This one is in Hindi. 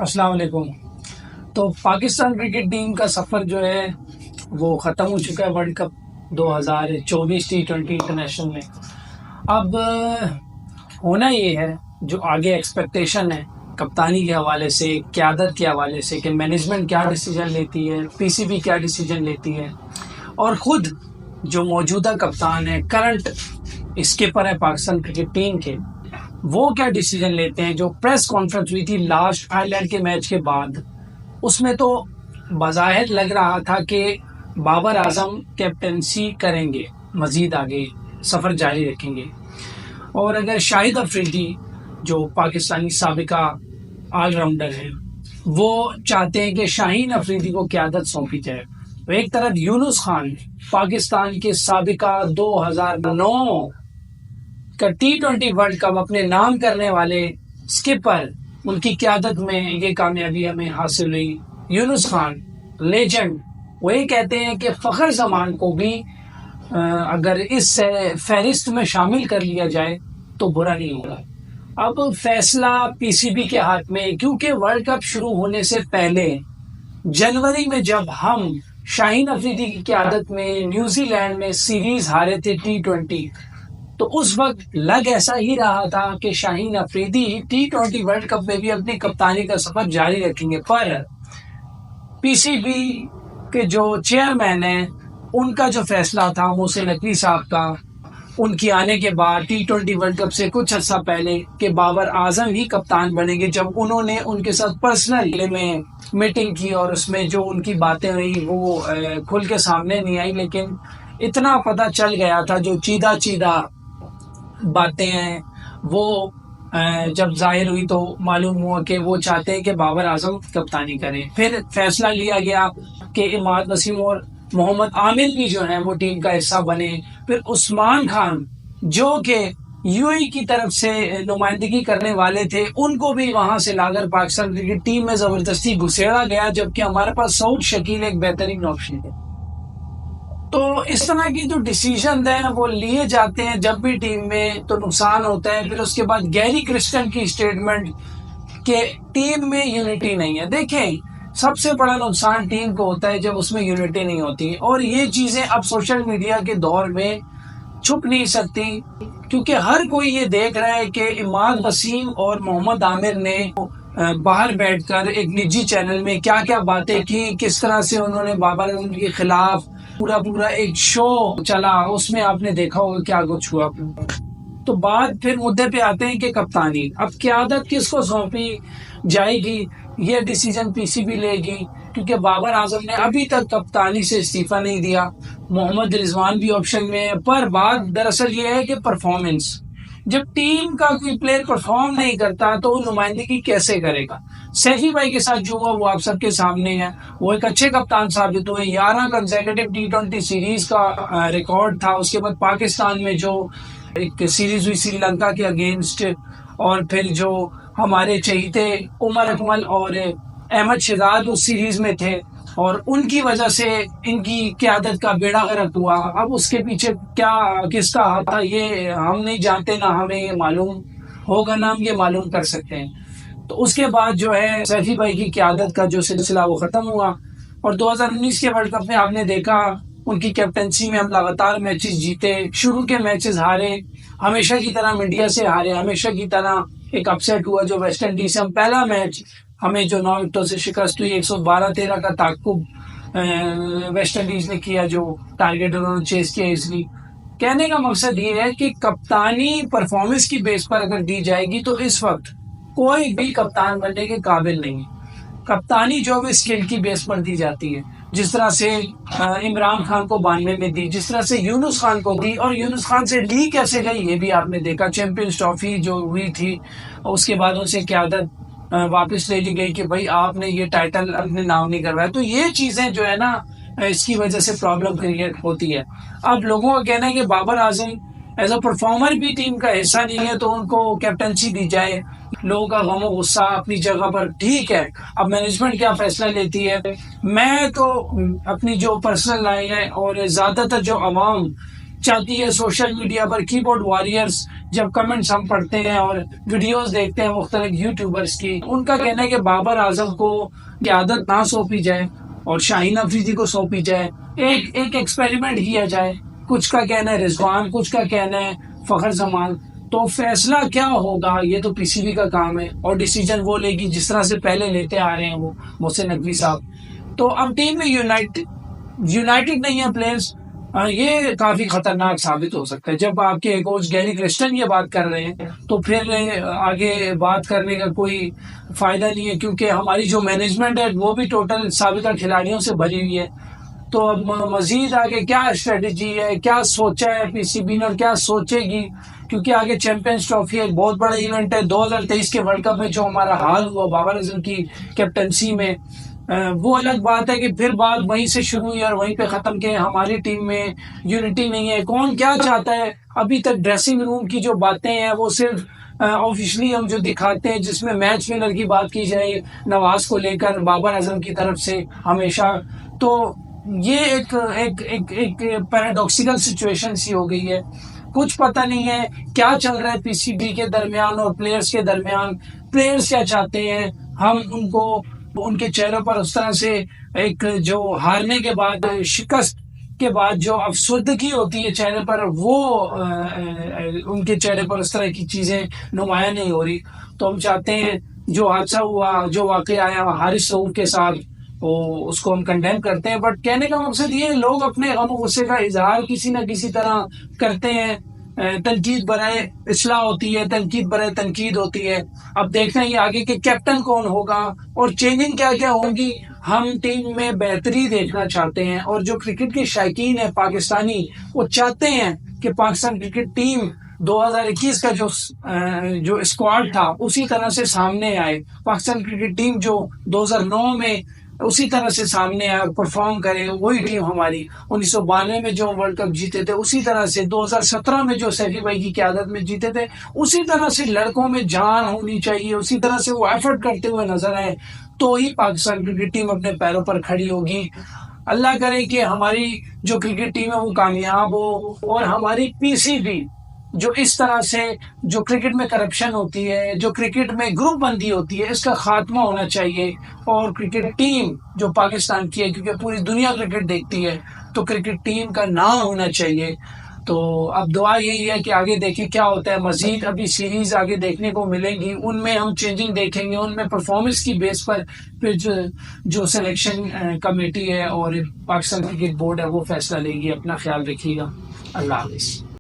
अस्सलाम वालेकुम। तो पाकिस्तान क्रिकेट टीम का सफ़र जो है वो ख़त्म हो चुका है वर्ल्ड कप 2024 T20 इंटरनेशनल में। अब होना ये है, जो आगे एक्सपेक्टेशन है कप्तानी के हवाले से, क़यादत के हवाले से, कि मैनेजमेंट क्या डिसीजन लेती है, पीसीबी क्या डिसीजन लेती है, और ख़ुद जो मौजूदा कप्तान है, करंट स्किपर है पाकिस्तान क्रिकेट टीम के, वो क्या डिसीजन लेते हैं। जो प्रेस कॉन्फ्रेंस हुई थी लास्ट आयरलैंड के मैच के बाद, उसमें तो बज़ाहिर लग रहा था कि बाबर आजम कैप्टनसी करेंगे, मज़ीद आगे सफ़र जारी रखेंगे। और अगर शाहिद अफरीदी जो पाकिस्तानी साबिका ऑलराउंडर हैं, वो चाहते हैं कि शाहीन अफरीदी को क़यादत सौंपी जाए, तो एक तरफ यूनुस खान पाकिस्तान के साबिका 2009 का T20 वर्ल्ड कप अपने नाम करने वाले स्किपर, उनकी क़यादत में ये कामयाबी हमें हासिल हुई। यूनुस खान लेजेंड, वो ये कहते हैं कि फ़खर जमान को भी अगर इस फहरिस्त में शामिल कर लिया जाए तो बुरा नहीं होगा। अब फैसला पीसीबी के हाथ में, क्योंकि वर्ल्ड कप शुरू होने से पहले जनवरी में जब हम शाहीन अफरीदी की क़यादत में न्यूजीलैंड में सीरीज हारे थे T20, तो उस वक्त लग ऐसा ही रहा था कि Shaheen Afridi T20 world cup में भी अपनी कप्तानी का सफर जारी रखेंगे। पर पीसीबी के जो चेयरमैन हैं, उनका जो फैसला था मोहसिन नकवी साहब का, उनकी आने के बाद T20 वर्ल्ड कप से कुछ अर्सा पहले, कि बाबर आजम ही कप्तान बनेंगे, जब उन्होंने उनके साथ पर्सनल में मीटिंग की और उसमें जो उनकी बातें हुई वो खुल के सामने नहीं आई, लेकिन इतना पता चल गया था, जो चीदा बातें हैं वो जब जाहिर हुई तो मालूम हुआ कि वो चाहते हैं कि बाबर आजम कप्तानी करें। फिर फैसला लिया गया कि इमाद वसीम और मोहम्मद आमिर भी जो है वो टीम का हिस्सा बने। फिर उस्मान खान जो कि यूएई की तरफ से नुमाइंदगी करने वाले थे, उनको भी वहां से लाकर पाकिस्तान क्रिकेट टीम में जबरदस्ती घुसेड़ा गया, जबकि हमारे पास सऊद शकील एक बेहतरीन ऑप्शन है। तो इस तरह की जो डिसीजन है वो लिए जाते हैं जब भी टीम में तो नुकसान होता है। फिर उसके बाद गैरी क्रिस्टन की स्टेटमेंट कि टीम में यूनिटी नहीं है। देखें, सबसे बड़ा नुकसान टीम को होता है जब उसमें यूनिटी नहीं होती, और ये चीजें अब सोशल मीडिया के दौर में छुप नहीं सकती, क्योंकि हर कोई ये देख रहा है कि इमाद वसीम और मोहम्मद आमिर ने बाहर बैठकर एक निजी चैनल में क्या क्या बातें की, किस तरह से उन्होंने बाबर आजम के खिलाफ पूरा एक शो चला, उसमें आपने देखा होगा क्या कुछ हुआ। तो बात फिर मुद्दे पे आते हैं कि कप्तानी, अब क़यादत किसको सौंपी जाएगी, ये डिसीजन पीसीबी लेगी, क्योंकि बाबर आजम ने अभी तक कप्तानी से इस्तीफा नहीं दिया। मोहम्मद रिजवान भी ऑप्शन में है। पर बात दरअसल ये है कि परफॉर्मेंस, जब टीम का कोई प्लेयर परफॉर्म नहीं करता तो वो नुमाइंदगी कैसे करेगा। सैफी भाई के साथ जो हुआ वो आप सबके सामने है। वो एक अच्छे कप्तान साबित हुए, 11 कंसेक्यूटिव T20 सीरीज का रिकॉर्ड था। उसके बाद पाकिस्तान में जो एक सीरीज हुई श्रीलंका के अगेंस्ट, और फिर जो हमारे चहीते उमर अकमल और अहमद शहजाद उस सीरीज में थे, और उनकी वजह से इनकी क़यादत का बेड़ा गर्क हुआ। अब उसके पीछे क्या किसका हाथ था ये हम नहीं जानते, ना हमें ये मालूम होगा, ना हम ये मालूम कर सकते हैं। तो उसके बाद जो है सैफी भाई की क़यादत का जो सिलसिला वो ख़त्म हुआ, और 2019 के वर्ल्ड कप में आपने देखा उनकी कैप्टनसी में हम लगातार मैचेस जीते, शुरू के मैचेस हारे, हमेशा की तरह इंडिया से हारे, हमेशा की तरह एक अपसेट हुआ जो वेस्ट इंडीज से। हम पहला मैच हमें जो 9 विकेटों से शिकस्त हुई, 112-13 का ताकुब वेस्ट इंडीज ने किया, जो टारगेट उन्होंने चेस किया। इसलिए कहने का मकसद ये है कि कप्तानी परफॉर्मेंस की बेस पर अगर दी जाएगी तो इस वक्त कोई भी कप्तान बनने के काबिल नहीं है। कप्तानी जो है स्किल की बेस पर दी जाती है, जिस तरह से इमरान खान को 92 में दी, जिस तरह से यूनुस खान को दी, और यूनुस खान से ली कैसे गई ये भी आपने देखा। चैंपियंस ट्रॉफी जो हुई थी, उसके बाद उनसे क़यादत वापस ले ली गई कि भाई आपने ये टाइटल अपने नाम नहीं करवाया। तो ये चीज़ें जो है ना, इसकी वजह से प्रॉब्लम क्रिएट होती है। अब लोगों का कहना है कि Babar Azam as a performer भी टीम का हिस्सा नहीं है, तो उनको कैप्टनसी दी जाए। लोगों का गम और गुस्सा अपनी जगह पर ठीक है, अब मैनेजमेंट क्या फैसला लेती है। मैं तो अपनी जो पर्सनल राय है, और ज़्यादातर जो अवाम चाहती है सोशल मीडिया पर कीबोर्ड वॉरियर्स जब कमेंट्स हम पढ़ते हैं और वीडियोस देखते हैं मुख्तलिफ यूट्यूबर्स की, उनका कहना है कि बाबर आजम को की आदत ना सौंपी जाए और शाहीन अफरीदी को सौंपी जाए, एक एक एक्सपेरिमेंट किया जाए। कुछ का कहना है रिजवान, कुछ का कहना है फखर जमान। तो फैसला क्या होगा ये तो पीसीबी का काम है और डिसीजन वो लेगी जिस तरह से पहले लेते आ रहे हैं वो मोहसिन नकवी साहब। तो अब टीम में यूनाइटेड नहीं है प्लेयर्स, ये काफी खतरनाक साबित हो सकता है। जब आपके कोच गैरी क्रिस्टन ये बात कर रहे हैं तो फिर आगे बात करने का कोई फायदा नहीं है, क्योंकि हमारी जो मैनेजमेंट है वो भी टोटल साबिका खिलाड़ियों से भरी हुई है। तो अब मजीद आगे क्या स्ट्रेटेजी है, क्या सोचा है पीसीबी ने और क्या सोचेगी, क्योंकि आगे चैंपियंस ट्रॉफी एक बहुत बड़ा इवेंट है। 2023 के वर्ल्ड कप में जो हमारा हाल हुआ बाबर आजम की कैप्टनसी में, वो अलग बात है कि फिर बात वहीं से शुरू हुई और वहीं पे खत्म के हमारी टीम में यूनिटी नहीं है। कौन क्या चाहता है, अभी तक ड्रेसिंग रूम की जो बातें हैं वो सिर्फ ऑफिशियली हम जो दिखाते हैं, जिसमें मैच विनर की बात की जाए नवाज को लेकर बाबर आजम की तरफ से हमेशा। तो ये एक एक एक एक पैराडॉक्सिकल सिचुएशन सी हो गई है। कुछ पता नहीं है क्या चल रहा है पीसीबी के दरमियान और प्लेयर्स के दरमियान। प्लेयर्स क्या चाहते हैं, हम उनको उनके चेहरों पर उस तरह से एक जो हारने के बाद शिकस्त के बाद जो अफसरदगी होती है चेहरे पर, वो उनके चेहरे पर उस तरह की चीजें नुमाया नहीं हो रही। तो हम चाहते हैं जो हादसा हुआ, जो वाकया आया हारिस रऊफ के साथ, वो उसको हम कंडेम करते हैं। बट कहने का मकसद ये, लोग अपने गम गुस्से का इजहार किसी न किसी तरह करते हैं। तनकीद बराए इस्लाह होती है, तनकीद बराए तनकीद होती है। अब देखना ही आगे के कैप्टन कौन होगा और चेंजिंग क्या क्या होंगी। हम टीम में बेहतरी देखना चाहते हैं और जो क्रिकेट के शायकीन है पाकिस्तानी, वो चाहते हैं कि पाकिस्तान क्रिकेट टीम 2021 का जो स्क्वाड था उसी तरह से सामने आए। पाकिस्तान क्रिकेट टीम जो 2009 में उसी तरह से सामने आए और परफॉर्म करे, वही टीम हमारी 1992 में जो वर्ल्ड कप जीते थे उसी तरह से, 2017 में जो सैफी भाई की क़यादत में जीते थे उसी तरह से लड़कों में जान होनी चाहिए, उसी तरह से वो एफर्ट करते हुए नजर आए, तो ही पाकिस्तान क्रिकेट टीम अपने पैरों पर खड़ी होगी। अल्लाह करे कि हमारी जो क्रिकेट टीम है वो कामयाब हो और हमारी पीसीबी जो इस तरह से जो क्रिकेट में करप्शन होती है, जो क्रिकेट में ग्रुप बंदी होती है, इसका खात्मा होना चाहिए। और क्रिकेट टीम जो पाकिस्तान की है, क्योंकि पूरी दुनिया क्रिकेट देखती है, तो क्रिकेट टीम का नाम होना चाहिए। तो अब दुआ यही है कि आगे देखें क्या होता है। मजीद अभी सीरीज आगे देखने को मिलेंगी, उनमें हम चेंजिंग देखेंगे, उनमें परफॉर्मेंस की बेस पर फिर जो सिलेक्शन कमेटी है और पाकिस्तान क्रिकेट बोर्ड है वो फैसला लेगी। अपना ख्याल रखिएगा। अल्लाह हाफिज़।